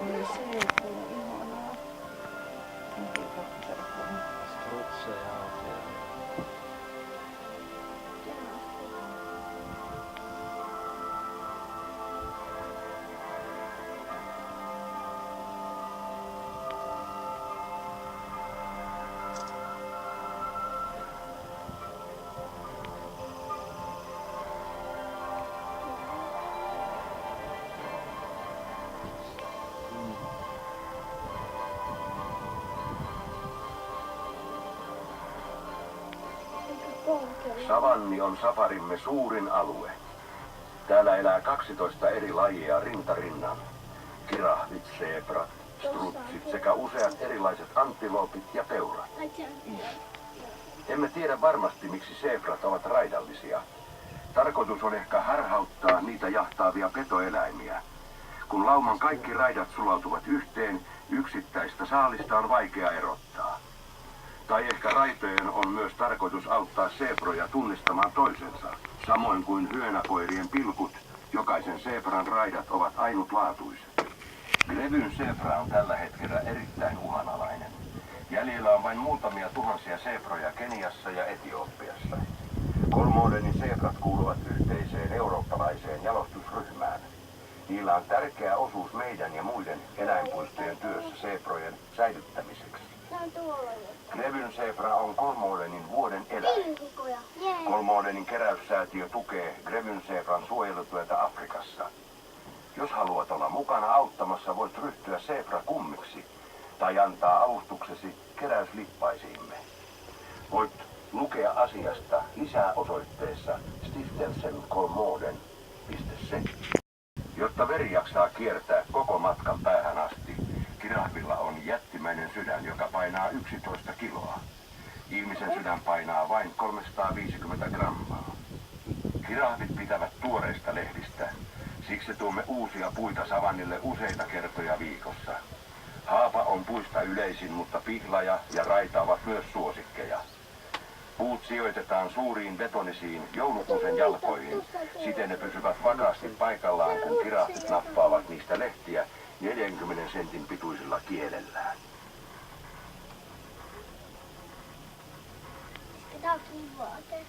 Oi se, kuinka ihanaa. Onkin katsella kun strutseja on siellä. Savanni on safarimme suurin alue. Täällä elää 12 eri lajia rinta rinnan. Kirahvit, seebrat, strutsit sekä useat erilaiset antiloopit ja peurat. Emme tiedä varmasti, miksi seebrat ovat raidallisia. Tarkoitus on ehkä harhauttaa niitä jahtaavia petoeläimiä. Kun lauman kaikki raidat sulautuvat yhteen, yksittäistä saalista on vaikea erottaa. Tai ehkä raitojen on myös tarkoitus auttaa seebroja tunnistamaan toisensa. Samoin kuin hyönäkoirien pilkut, jokaisen seebran raidat ovat ainutlaatuiset. Grevyn seebra on tällä hetkellä erittäin uhanalainen. Jäljellä on vain muutamia tuhansia seebroja Keniassa ja Etiopiassa. Kolmodenin seebrat kuuluvat yhteiseen eurooppalaiseen jalostusryhmään. Niillä on tärkeä osuus meidän ja muiden eläinpuistojen työssä seebrojen säilyttämiseksi. Grevyn seebra on Kolmodenin vuoden eläin. Kolmodenin keräyssäätiö tukee Grevyn seebran suojelutyötä Afrikassa. Jos haluat olla mukana auttamassa, voit ryhtyä seebra-kummiksi tai antaa avustuksesi keräyslippaisiimme. Voit lukea asiasta lisää osoitteessa stiftelsenkolmoden.se. Jotta veri jaksaa kiertää koko matkan päähän asti, kirahvilla on jättimäinen sydän, joka painaa 11 kiloa. Ihmisen sydän painaa vain 350 grammaa. Kirahvit pitävät tuoreista lehdistä, siksi tuomme uusia puita savannille useita kertoja viikossa. Haapa on puista yleisin, mutta pihlaja ja raita ovat myös suosikkeja. Puut sijoitetaan suuriin betonisiin joulukuusen jalkoihin, siten ne pysyvät vakaasti paikallaan, kun kirahvit nappaavat niistä lehtiä 40 sentin pituisilla kielellään. Pitääkö vaate?